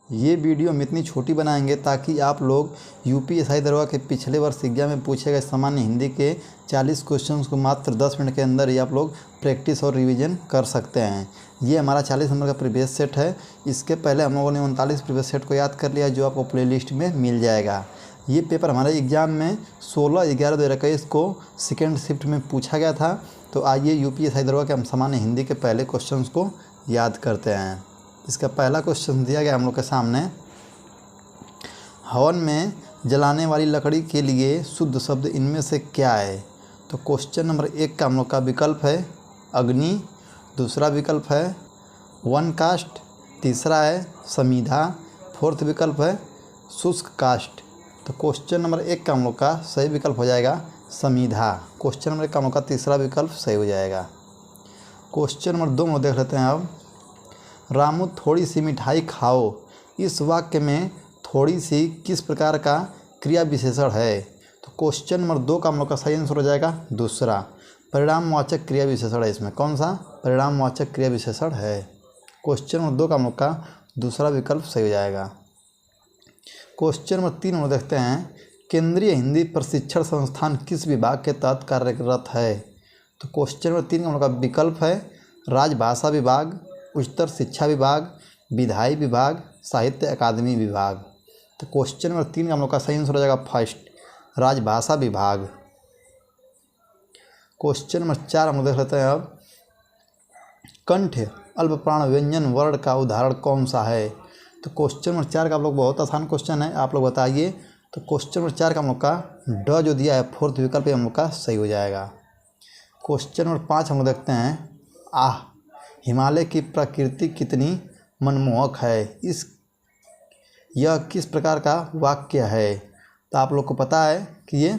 ये वीडियो हम इतनी छोटी बनाएंगे ताकि आप लोग यूपीएससी दरोगा के पिछले वर्ष एग्जाम में पूछे गए सामान्य हिंदी के 40 क्वेश्चंस को मात्र 10 मिनट के अंदर ही आप लोग प्रैक्टिस और रिवीजन कर सकते हैं। ये हमारा 40 नंबर का प्रीवियस सेट है। इसके पहले हम लोगों ने 39 प्रीवियस सेट को याद कर लिया, जो आपको प्लेलिस्ट में मिल जाएगा। ये पेपर हमारे एग्ज़ाम में 16/11/2021 को सेकेंड शिफ्ट में पूछा गया था। तो आइए यूपीएससी दरोगा के हम सामान्य हिंदी के पहले क्वेश्चन को याद करते हैं। इसका पहला क्वेश्चन दिया गया हम लोग के सामने, हवन में जलाने वाली लकड़ी के लिए शुद्ध शब्द इनमें से क्या है। तो क्वेश्चन नंबर 1 का हम लोग का विकल्प है अग्नि, दूसरा विकल्प है वन काष्ठ, तीसरा है समीधा, फोर्थ विकल्प है शुष्क काष्ठ। तो क्वेश्चन नंबर 1 का हम लोग का सही विकल्प हो जाएगा समीधा। क्वेश्चन नंबर 1 का हम लोग का तीसरा विकल्प सही हो जाएगा। क्वेश्चन नंबर 2 हम लोग देख लेते हैं अब, रामू थोड़ी सी मिठाई खाओ, इस वाक्य में थोड़ी सी किस प्रकार का क्रिया विशेषण है। तो क्वेश्चन नंबर 2 का हम लोग का सही आंसर हो जाएगा दूसरा, परिणामवाचक क्रिया विशेषण है। इसमें कौन सा परिणामवाचक क्रिया विशेषण है। क्वेश्चन नंबर 2 का हम लोग का दूसरा विकल्प सही हो जाएगा। क्वेश्चन नंबर 3 हम लोग देखते हैं, केंद्रीय हिंदी प्रशिक्षण संस्थान किस विभाग के तहत कार्यरत है। तो क्वेश्चन नंबर 3 का हम लोग का विकल्प है राजभाषा विभाग, उच्चतर शिक्षा विभाग, विधायी विभाग, साहित्य अकादमी विभाग। तो क्वेश्चन नंबर 3 का हम लोग का सही आंसर हो जाएगा फर्स्ट, राजभाषा विभाग। क्वेश्चन नंबर 4 हम लोग देख लेते हैं अब, कंठ अल्पप्राण व्यंजन वर्ण का उदाहरण कौन सा है। तो क्वेश्चन नंबर 4 का आप लोग बहुत आसान क्वेश्चन है, आप लोग बताइए। तो क्वेश्चन नंबर 4 का हम लोग का ड जो दिया है फोर्थ विकल्प हम लोग का सही हो जाएगा। क्वेश्चन नंबर 5 हम लोग देखते हैं, आह हिमालय की प्रकृति कितनी मनमोहक है, यह किस प्रकार का वाक्य है। तो आप लोग को पता है कि ये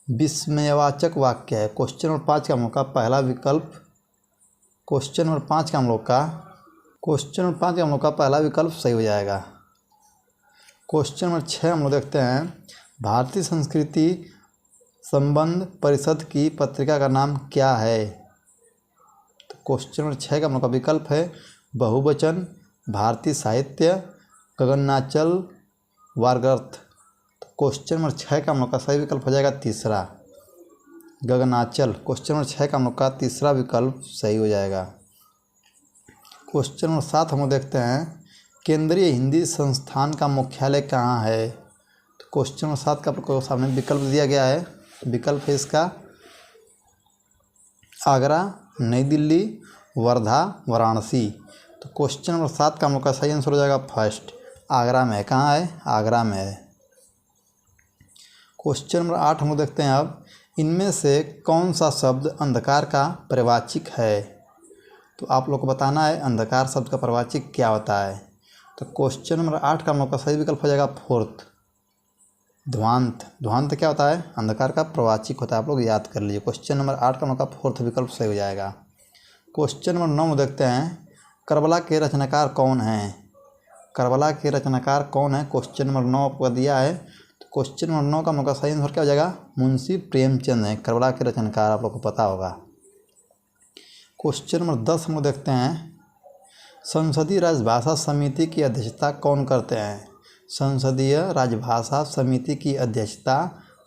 विस्मयवाचक वाक्य है। क्वेश्चन नंबर 5 का हम लोग का पहला विकल्प, क्वेश्चन नंबर 5 का हम लोग का पहला विकल्प सही हो जाएगा। क्वेश्चन नंबर 6 हम लोग देखते हैं, भारतीय संस्कृति संबंध परिषद की पत्रिका का नाम क्या है। तो क्वेश्चन नंबर 6 का हम लोग का विकल्प है बहुवचन, भारतीय साहित्य, गगनाचल, वार्गर्थ। तो क्वेश्चन नंबर 6 का हम लोग का सही विकल्प हो जाएगा तीसरा, गगनाचल। क्वेश्चन नंबर 6 का हम लोग का तीसरा विकल्प सही हो जाएगा। क्वेश्चन नंबर 7 हम लोग देखते हैं, केंद्रीय हिंदी संस्थान का मुख्यालय कहाँ है। तो क्वेश्चन नंबर 7 का आपको सामने विकल्प दिया गया है, विकल्प है इसका आगरा, नई दिल्ली, वर्धा, वाराणसी। तो क्वेश्चन नंबर 7 का हम लोग का सही आंसर हो जाएगा फर्स्ट, आगरा में है। कहाँ है, आगरा में है। क्वेश्चन नंबर 8 हम लोग देखते हैं अब, इनमें से कौन सा शब्द अंधकार का परिवाचिक है। तो आप लोग को बताना है अंधकार शब्द का परिवाचिक क्या होता है। तो क्वेश्चन नंबर 8 का हम लोग का सही विकल्प हो जाएगा फोर्थ, ध्वांत। ध्वांत क्या होता है, अंधकार का प्रवाचिक होता है। आप लोग याद कर लीजिए। क्वेश्चन नंबर 8 का हम लोग का फोर्थ विकल्प सही हो जाएगा। क्वेश्चन नंबर 9 देखते हैं, करबला के रचनाकार कौन हैं। करबला के रचनाकार कौन है, क्वेश्चन नंबर 9 आपको दिया है। तो क्वेश्चन नंबर 9 का हम लोग का सही आंसर क्या हो जाएगा, मुंशी प्रेमचंद है करबला के रचनाकार, आप लोग को पता होगा। क्वेश्चन नंबर 10 हम लोग देखते हैं, संसदीय राजभाषा समिति की अध्यक्षता कौन करते हैं। संसदीय राजभाषा समिति की अध्यक्षता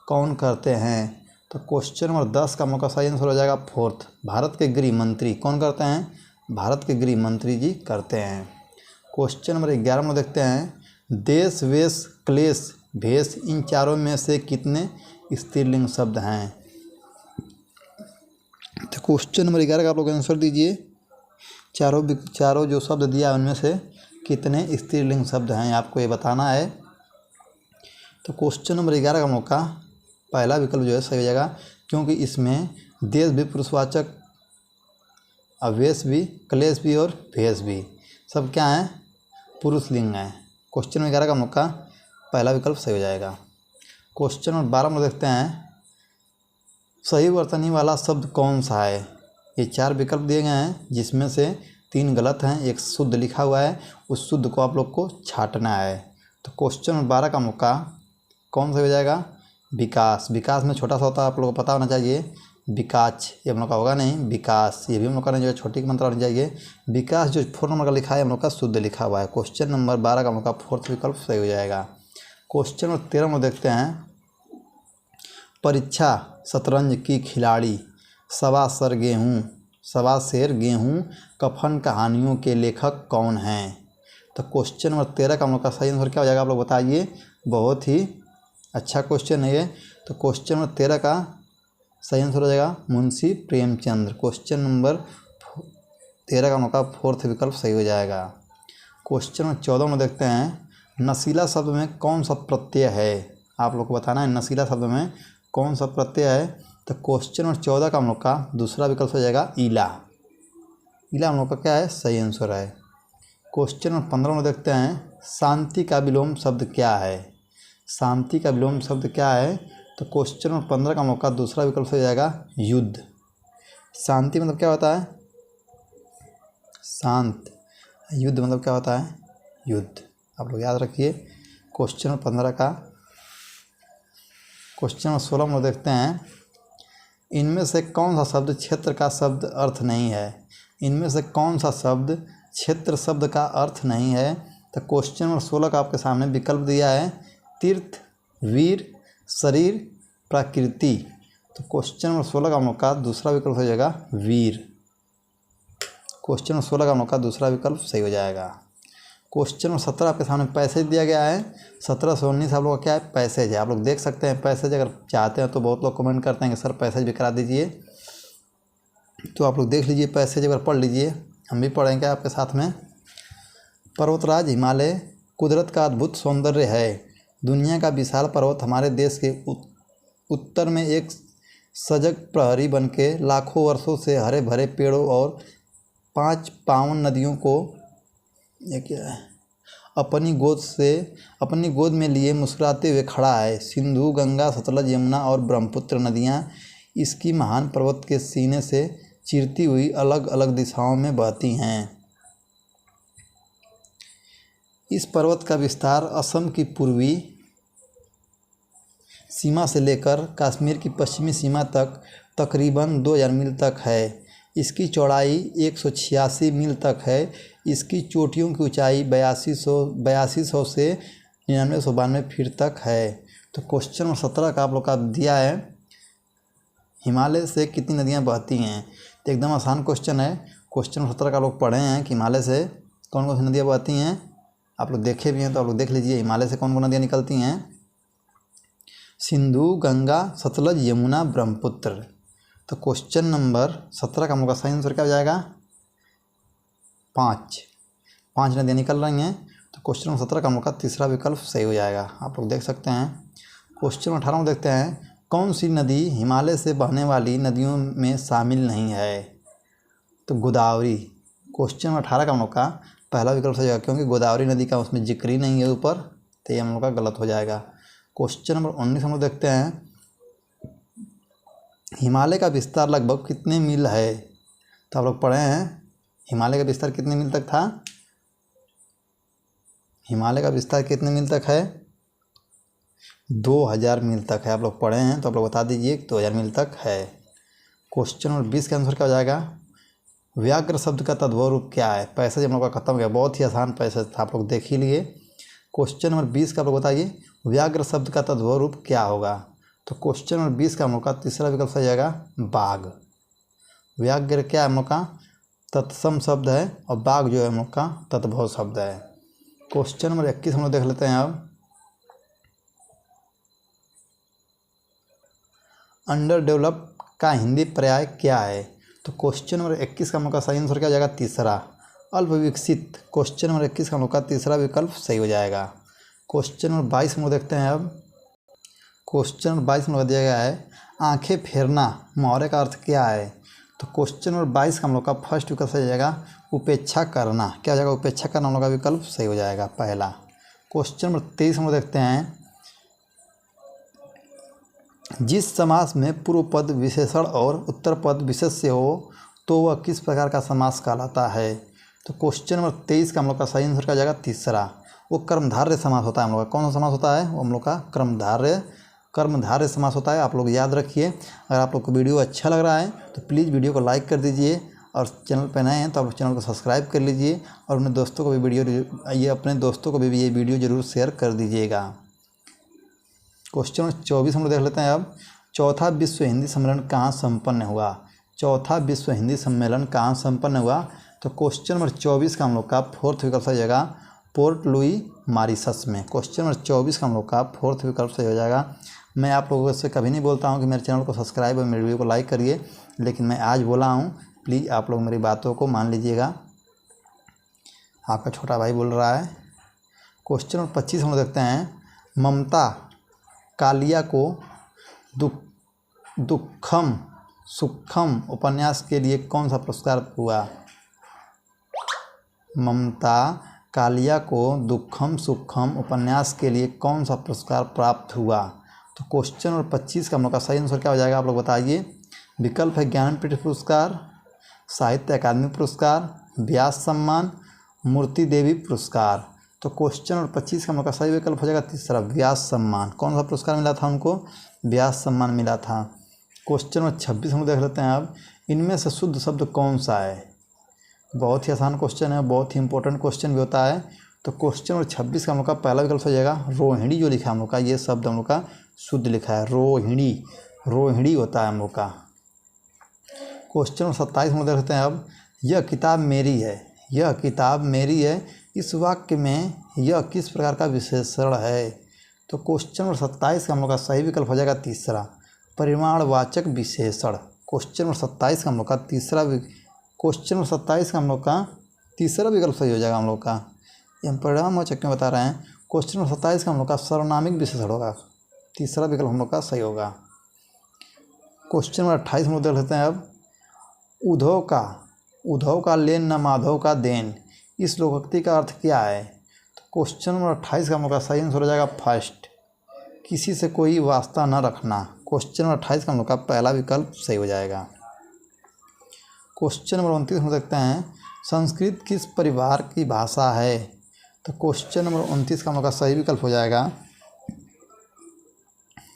कौन करते हैं। तो क्वेश्चन नंबर 10 का हम लोग का सही आंसर हो जाएगा फोर्थ, भारत के गृह मंत्री। कौन करते हैं, भारत के गृह मंत्री जी करते हैं। क्वेश्चन नंबर 11 में देखते हैं, देश, वेश, क्लेश, भेष, इन चारों में से कितने स्त्रीलिंग शब्द हैं। तो क्वेश्चन नंबर 11 का आप लोग आंसर दीजिए। चारों जो शब्द दिया है उनमें से कितने स्त्रीलिंग शब्द हैं, आपको ये बताना है। तो क्वेश्चन नंबर 11 का हम लोग का पहला विकल्प जो है सही हो जाएगा, क्योंकि इसमें देश भी पुरुषवाचक, अवेश भी, क्लेश भी और भेष भी सब क्या हैं, पुरुष लिंग हैं। क्वेश्चन नंबर 11 का हम लोग का पहला विकल्प सही हो जाएगा। क्वेश्चन नंबर 12 में देखते हैं, सही वर्तनी वाला शब्द कौन सा है। ये 4 विकल्प दिए गए हैं, जिसमें से 3 गलत हैं, एक शुद्ध लिखा हुआ है, उस शुद्ध को आप लोग को छांटना है। तो क्वेश्चन नंबर 12 का मौका कौन सा हो जाएगा, विकास। विकास में छोटा सा होता है, आप लोग को पता होना चाहिए विकास, ये हम लोग का होगा नहीं, विकास, ये भी हम लोग का नहीं जाएगा, छोटी की मात्रा होनी चाहिए। विकास जो 4 नंबर का लिखा है हम लोग का शुद्ध लिखा हुआ है। क्वेश्चन नंबर 12 का हम लोग का फोर्थ विकल्प सही हो जाएगा। क्वेश्चन नंबर 13 में देखते हैं, परीक्षा शतरंज की खिलाड़ी सवा शेर गेहूँ कफन कहानियों के लेखक कौन हैं? तो क्वेश्चन नंबर 13 का हम लोग का सही आंसर क्या हो जाएगा, आप लोग बताइए। बहुत ही अच्छा क्वेश्चन है ये। तो क्वेश्चन नंबर 13 का सही आंसर हो जाएगा मुंशी प्रेमचंद्र। क्वेश्चन नंबर 13 का हम लोग का फोर्थ विकल्प सही हो जाएगा। क्वेश्चन नंबर 14 में देखते हैं, नशीला शब्द में कौन सा प्रत्यय है? आप लोग को बताना है नशीला शब्द में कौन सा प्रत्यय है। तो क्वेश्चन नंबर 14 का हम लोग का दूसरा विकल्प हो जाएगा ईला। ईला हम लोग का क्या है, सही आंसर है। क्वेश्चन नंबर 15 में देखते हैं, शांति का विलोम शब्द क्या है? शांति का विलोम शब्द क्या है? तो क्वेश्चन नंबर 15 का हम लोग का दूसरा विकल्प हो जाएगा युद्ध। शांति मतलब क्या होता है, शांत, युद्ध मतलब क्या होता है, युद्ध। आप लोग याद रखिए। क्वेश्चन नंबर 15 का क्वेश्चन नंबर 16 में देखते हैं, इनमें से कौन सा शब्द क्षेत्र का शब्द अर्थ नहीं है? इनमें से कौन सा शब्द क्षेत्र शब्द का अर्थ नहीं है? तो क्वेश्चन नंबर 16 का आपके सामने विकल्प दिया है, तीर्थ, वीर, शरीर, प्रकृति। तो क्वेश्चन नंबर 16 का हम लोग का दूसरा विकल्प हो जाएगा वीर। क्वेश्चन नंबर 16 का हम लोग का दूसरा विकल्प सही हो जाएगा। क्वेश्चन नंबर 17 आपके सामने पैसेज दिया गया है। 17 से 19 आप लोग का क्या है, पैसेज है। आप लोग देख सकते हैं पैसेज, अगर चाहते हैं तो बहुत लोग कमेंट करते हैं कि सर पैसेज भी करा दीजिए, तो आप लोग देख लीजिए पैसेज, अगर पढ़ लीजिए, हम भी पढ़ेंगे आपके साथ में। पर्वतराज हिमालय कुदरत का अद्भुत सौंदर्य है। दुनिया का विशाल पर्वत हमारे देश के उत्तर में एक सजग प्रहरी बनके लाखों वर्षों से हरे भरे पेड़ों और 5 पावन नदियों को, ये क्या है, अपनी गोद में लिए मुस्कुराते हुए खड़ा है। सिंधु, गंगा, सतलज, यमुना और ब्रह्मपुत्र नदियाँ इसकी महान पर्वत के सीने से चीरती हुई अलग अलग दिशाओं में बहती हैं। इस पर्वत का विस्तार असम की पूर्वी सीमा से लेकर कश्मीर की पश्चिमी सीमा तक तकरीबन 2000 मील तक है। इसकी चौड़ाई 186 मील तक है। इसकी चोटियों की ऊंचाई 8200 से 9992 फीट तक है। तो क्वेश्चन नंबर 17 का आप लोग का दिया है, हिमालय से कितनी नदियां बहती हैं? तो एकदम आसान क्वेश्चन है। क्वेश्चन नंबर 17 का लोग पढ़े हैं कि हिमालय से कौन कौन सी नदियाँ बहती हैं, आप लोग देखे भी हैं, तो आप लोग देख लीजिए हिमालय से कौन कौन नदियाँ निकलती हैं। सिंधु, गंगा, सतलज, यमुना, ब्रह्मपुत्र। तो क्वेश्चन नंबर 17 का हम लोग का सही आंसर क्या हो जाएगा, 5 नदियाँ निकल रही हैं। तो क्वेश्चन नंबर 17 का हम लोग का तीसरा विकल्प सही हो जाएगा। आप लोग देख सकते हैं। क्वेश्चन नंबर 18 में देखते हैं, कौन सी नदी हिमालय से बहने वाली नदियों में शामिल नहीं है? तो गोदावरी। क्वेश्चन नंबर 18 का हम लोग का पहला विकल्प सही होगा, क्योंकि गोदावरी नदी का उसमें जिक्र ही नहीं है ऊपर, तो ये हम लोग का गलत हो जाएगा। क्वेश्चन नंबर 19 हम लोग देखते हैं, हिमालय का विस्तार लगभग कितने मील है? तो आप लोग पढ़े हैं हिमालय का विस्तार कितने मील तक था, हिमालय का विस्तार कितने मील तक है, 2000 मील तक है। आप लोग पढ़े हैं तो आप लोग बता दीजिए 2000 मील तक है। क्वेश्चन नंबर 20 का आंसर क्या हो जाएगा, व्याघ्र शब्द का तद्भव रूप क्या है? पैसेज हम लोग का खत्म हो गया, बहुत ही आसान पैसेज था, आप लोग देख ही लिए। क्वेश्चन नंबर 20 का आप लोग बताइए, व्याघ्र शब्द का तद्भव रूप क्या होगा? तो क्वेश्चन नंबर 20 का हम लोग का तीसरा विकल्प सही जाएगा बाघ। व्याघ्र क्या है हम लोग का, तत्सम शब्द है, और बाघ जो है हम लोग का तद्भव शब्द है। क्वेश्चन नंबर 21 हम लोग देख लेते हैं अब, अंडर डेवलप्ड का हिंदी पर्याय क्या है? तो क्वेश्चन नंबर 21 का हम लोग का सही आंसर क्या हो जाएगा, तीसरा, अल्प विकसित। क्वेश्चन नंबर 21 का हम लोग का तीसरा विकल्प सही हो जाएगा। क्वेश्चन नंबर 22 हम लोग देखते हैं अब, क्वेश्चन नंबर 22 में दिया गया है, आंखें फेरना मुहावरे का अर्थ क्या है? तो क्वेश्चन नंबर 22 का हम लोग का फर्स्ट विकल्प सही हो जाएगा उपेक्षा करना। क्या हो जाएगा, उपेक्षा करना हम लोग का विकल्प सही हो जाएगा पहला। क्वेश्चन नंबर 23 हम लोग देखते हैं, जिस समास में पूर्व पद विशेषण और उत्तर पद विशेष्य हो तो वह किस प्रकार का समास कहलाता है? तो क्वेश्चन नंबर 23 का हम लोग का सही आंसर क्या हो जाएगा, तीसरा, वो कर्मधारय समास होता है हम लोग का। कौन सा समास होता है, वो हम लोग का कर्मधारय कर्मधारय समास होता है, आप लोग याद रखिए। अगर आप लोग को वीडियो अच्छा लग रहा है तो प्लीज़ वीडियो को लाइक कर दीजिए, और चैनल पर नए हैं तो आप चैनल को सब्सक्राइब कर लीजिए, और अपने दोस्तों को भी अपने दोस्तों को भी ये वीडियो ज़रूर शेयर कर दीजिएगा। क्वेश्चन नंबर 24 हम लोग देख लेते हैं अब। चौथा विश्व हिंदी सम्मेलन कहाँ संपन्न हुआ? चौथा विश्व हिंदी सम्मेलन कहाँ संपन्न हुआ? तो क्वेश्चन नंबर 24 का हम लोग का फोर्थ विकल्प सही हो जाएगा पोर्ट लुई मॉरिशस में। क्वेश्चन नंबर 24 का हम लोग का फोर्थ विकल्प सही हो जाएगा। मैं आप लोगों से कभी नहीं बोलता हूँ कि मेरे चैनल को सब्सक्राइब और मेरे वीडियो को लाइक करिए, लेकिन मैं आज बोला हूँ, प्लीज़ आप लोग मेरी बातों को मान लीजिएगा। आपका छोटा भाई बोल रहा है। क्वेश्चन नंबर 25 हम लोग देखते हैं। ममता कालिया को दुखम सुखम उपन्यास के लिए कौन सा पुरस्कार हुआ? ममता कालिया को दुखम सुखम उपन्यास के लिए कौन सा पुरस्कार प्राप्त हुआ? तो क्वेश्चन नंबर 25 का हम लोग का सही आंसर क्या हो जाएगा, आप लोग बताइए। विकल्प है ज्ञानपीठ पुरस्कार, साहित्य अकादमी पुरस्कार, व्यास सम्मान, मूर्ति देवी पुरस्कार। तो क्वेश्चन नंबर 25 का हम लोग का सही विकल्प हो जाएगा तीसरा, व्यास सम्मान। कौन सा पुरस्कार मिला था उनको? व्यास सम्मान मिला था। क्वेश्चन नंबर 26 हम लोग देख लेते हैं अब। इनमें से शुद्ध शब्द कौन सा है? बहुत ही आसान क्वेश्चन है, बहुत ही इंपॉर्टेंट क्वेश्चन भी होता है। तो क्वेश्चन नंबर 26 का हम लोग का पहला विकल्प हो जाएगा रोहिणी। जो लिखा है हम लोग का, ये शब्द हम लोग का शुद्ध लिखा है, रोहिणी, रोहिणी होता है हम लोग का। क्वेश्चन नंबर 27 हम लोग देख लेते हैं अब। यह किताब मेरी है, यह किताब मेरी है, इस वाक्य में यह किस प्रकार का विशेषण है? तो क्वेश्चन नंबर 27 का हम लोग का सही विकल्प हो जाएगा तीसरा, परिमाणवाचक विशेषण। क्वेश्चन नंबर 27 का हम लोग का क्वेश्चन नंबर 27 का हम लोग का तीसरा विकल्प सही हो जाएगा हम लोग का। ये हम परिमाणवाचक क्यों बता रहे हैं? क्वेश्चन नंबर 27 का हम लोग का सर्वनामिक विशेषण होगा, तीसरा विकल्प हम लोग का सही होगा। क्वेश्चन नंबर 28 हम लोग देख लेते हैं अब। उधव का लेन न माधव का देन, इस लोकोक्ति का अर्थ क्या है? तो क्वेश्चन नंबर 28 का हम लोग का सही आंसर हो जाएगा फर्स्ट, किसी से कोई वास्ता न रखना। क्वेश्चन नंबर 28 का हम लोग का पहला विकल्प सही हो जाएगा। क्वेश्चन नंबर 29 हम देखते हैं। संस्कृत किस परिवार की भाषा है? तो क्वेश्चन नंबर 29 का हम लोग का सही विकल्प हो जाएगा,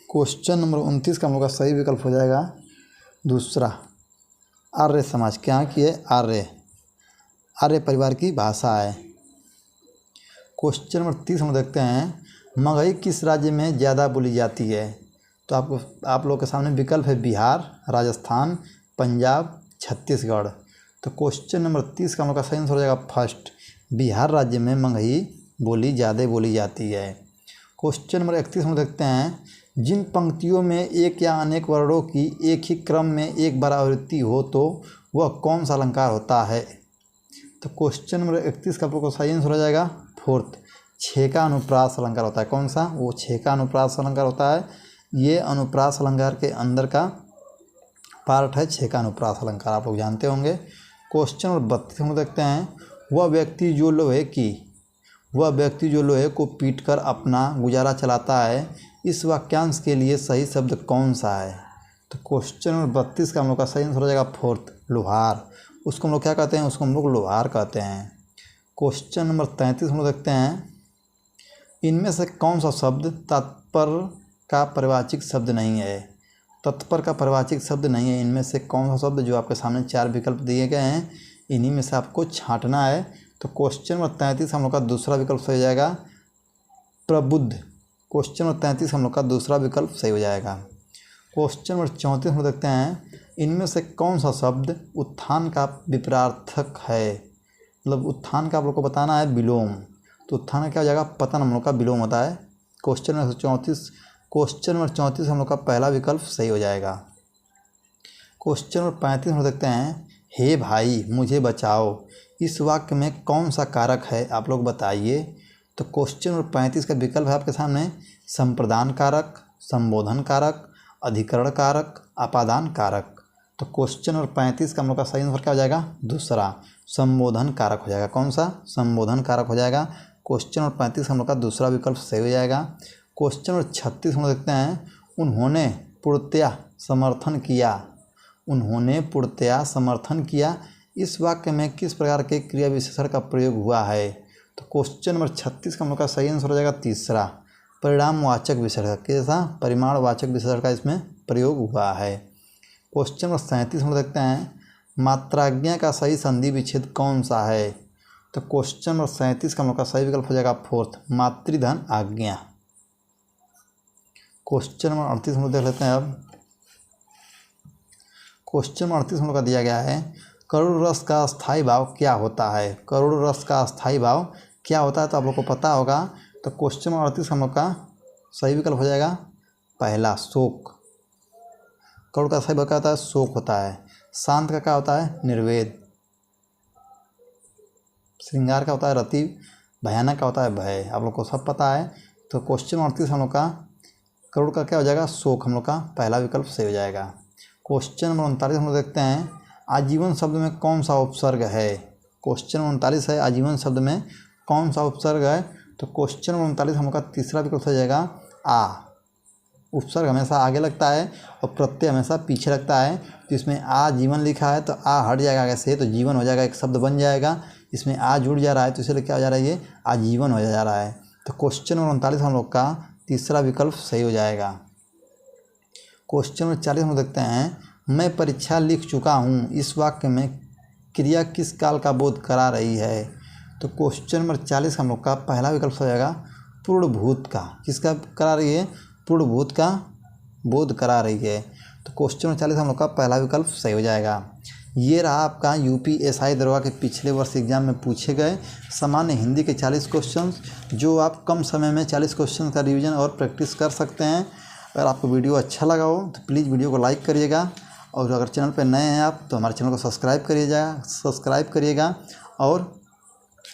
क्वेश्चन नंबर 29 का हम लोग का सही विकल्प हो जाएगा दूसरा, आर्य समाज। क्या किए? आर्य परिवार की भाषा है। क्वेश्चन नंबर 30 हम देखते हैं। मगही किस राज्य में ज़्यादा बोली जाती है? तो आप लोग के सामने विकल्प है बिहार, राजस्थान, पंजाब, छत्तीसगढ़। तो क्वेश्चन नंबर 30 का हम लोग का सही आंसर हो जाएगा फर्स्ट, बिहार राज्य में मगही बोली ज़्यादा बोली जाती है। क्वेश्चन नंबर 31 हम देखते हैं। जिन पंक्तियों में एक या अनेक वर्णों की एक ही क्रम में एक बार आवृत्ति हो तो वह कौन सा अलंकार होता है? तो क्वेश्चन नंबर 31 का आप लोग को सही आंसर हो जाएगा फोर्थ, छेका अनुप्रास अलंकार होता है। कौन सा? वो छेका अनुप्रास अलंकार होता है। ये अनुप्रास अलंकार के अंदर का पार्ट है छेका अनुप्रास अलंकार, आप लोग जानते होंगे। क्वेश्चन नंबर 32 हम देखते हैं। वह व्यक्ति जो लोहे को पीटकर अपना गुजारा चलाता है, इस वाक्यांश के लिए सही शब्द कौन सा है? तो क्वेश्चन नंबर 32 का हम लोग का सही आंसर हो जाएगा फोर्थ, लोहार। उसको हम लोग क्या कहते हैं? उसको हम लोग लोहार कहते हैं। क्वेश्चन नंबर 33 हम लोग देखते हैं। इनमें से कौन सा शब्द तत्पर का परिवाचिक शब्द नहीं है? तत्पर का परिवाचिक शब्द नहीं है। इनमें से कौन सा शब्द, जो आपके सामने 4 विकल्प दिए गए हैं, इन्हीं में से आपको छांटना है। तो क्वेश्चन नंबर 33 हम लोग का दूसरा विकल्प सही हो जाएगा प्रबुद्ध। क्वेश्चन नंबर 33 हम लोग का दूसरा विकल्प सही हो जाएगा। क्वेश्चन नंबर 34 हम देखते हैं। इनमें से कौन सा शब्द उत्थान का विपरार्थक है? मतलब उत्थान का आप लोग को बताना है विलोम। तो उत्थान का क्या हो जाएगा? पतन हम लोग का विलोम होता है। क्वेश्चन नंबर 34 हम लोग का पहला विकल्प सही हो जाएगा। क्वेश्चन नंबर 35 हम देखते हैं। हे भाई मुझे बचाओ, इस वाक्य में कौन सा कारक है? आप लोग बताइए। तो क्वेश्चन नंबर 35 का विकल्प है आपके सामने संप्रदान कारक, संबोधन कारक, अधिकरण कारक, अपादान कारक। तो क्वेश्चन नंबर 35 का हम लोग का सही आंसर क्या हो जाएगा? दूसरा, संबोधन कारक हो जाएगा। कौन सा? संबोधन कारक हो जाएगा। क्वेश्चन नंबर 35 हम लोग का दूसरा विकल्प सही हो जाएगा। क्वेश्चन नंबर 36 हम देखते हैं। उन्होंने पूर्णतया समर्थन किया, उन्होंने पूर्णतया समर्थन किया, इस वाक्य में किस प्रकार के क्रिया विशेषण का प्रयोग हुआ है? तो क्वेश्चन नंबर 36 का हम लोग का सही आंसर हो जाएगा तीसरा, परिणामवाचक विसर्ग, कैसा परिमाणवाचक विसर्ग का इसमें प्रयोग हुआ है। क्वेश्चन नंबर 37 हम देखते हैं, मात्राज्ञा का सही संधि विच्छेद कौन सा है। तो क्वेश्चन नंबर 37 का हम लोग का सही विकल्प हो जाएगा फोर्थ, मातृधन आज्ञा। क्वेश्चन नंबर 38 हम लोग देख लेते हैं अब। क्वेश्चन नंबर 38 हम लोग का दिया गया है, करुण रस का स्थायी भाव क्या होता है। करुण रस का स्थायी भाव क्या होता है, तो आप लोग को पता होगा। तो क्वेश्चन नंबर 38 हम लोग का सही विकल्प हो जाएगा पहला, शोक। करुण का सही भाव क्या होता है, शोक होता है। शांत का क्या होता है, निर्वेद। श्रृंगार का होता है रति। भयानक का होता है भय। आप लोग को सब पता है। तो क्वेश्चन 38 हम लोग का करुण का क्या हो जाएगा, शोक, हम लोग का पहला विकल्प सही हो जाएगा। क्वेश्चन नंबर 39 हम लोग देखते हैं, आजीवन शब्द में कौन सा उपसर्ग है। क्वेश्चन नंबर 39 है, आजीवन शब्द में कौन सा उपसर्ग है। तो क्वेश्चन नंबर 39 हम लोग का तीसरा विकल्प हो जाएगा आ। उपसर्ग हमेशा आगे लगता है और प्रत्यय हमेशा पीछे लगता है। तो इसमें आ जीवन लिखा है, तो आ हट जाएगा आगे से, तो जीवन हो जाएगा, एक शब्द बन जाएगा। इसमें आ जुड़ जा रहा है, तो इसलिए क्या हो जा रहा है, ये आजीवन हो जा रहा है। तो क्वेश्चन नंबर 39 हम लोग का तीसरा विकल्प सही हो जाएगा। क्वेश्चन नंबर 40 हम देखते हैं, मैं परीक्षा लिख चुका हूँ, इस वाक्य में क्रिया किस काल का बोध करा रही है। तो क्वेश्चन नंबर 40 हम लोग का पहला विकल्प हो जाएगा पूर्णभूत का। किसका करा रही है, पूर्णभूत का बोध करा रही है। तो क्वेश्चन नंबर 40 हम लोग का पहला विकल्प सही हो जाएगा। ये रहा आपका यूपीएसआई दरोगा के पिछले वर्ष एग्जाम में पूछे गए सामान्य हिंदी के 40 क्वेश्चन, जो आप कम समय में 40 क्वेश्चन का रिवीजन और प्रैक्टिस कर सकते हैं। अगर आपको वीडियो अच्छा लगा हो तो प्लीज़ वीडियो को लाइक करिएगा, और अगर चैनल पर नए हैं आप तो हमारे चैनल को सब्सक्राइब करिएगा और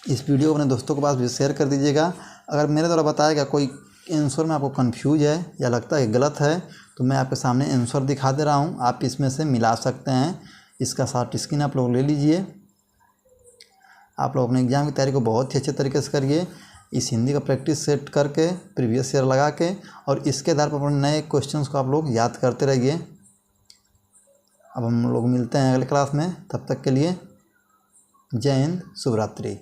इस वीडियो को अपने दोस्तों के पास भी शेयर कर दीजिएगा। अगर मेरे द्वारा बताया गया कोई आंसर में आपको कंफ्यूज है या लगता है गलत है, तो मैं आपके सामने आंसर दिखा दे रहा हूँ, आप इसमें से मिला सकते हैं। इसका शॉर्ट स्क्रीन आप लोग ले लीजिए। आप लोग अपने एग्ज़ाम की तैयारी को बहुत ही अच्छे तरीके से करिए। इस हिंदी का प्रैक्टिस सेट करके प्रीवियस ईयर लगा के, और इसके आधार पर अपने नए क्वेश्चंस को आप लोग याद करते रहिए। अब हम लोग मिलते हैं अगले क्लास में, तब तक के लिए जय हिंद, शुभ रात्रि।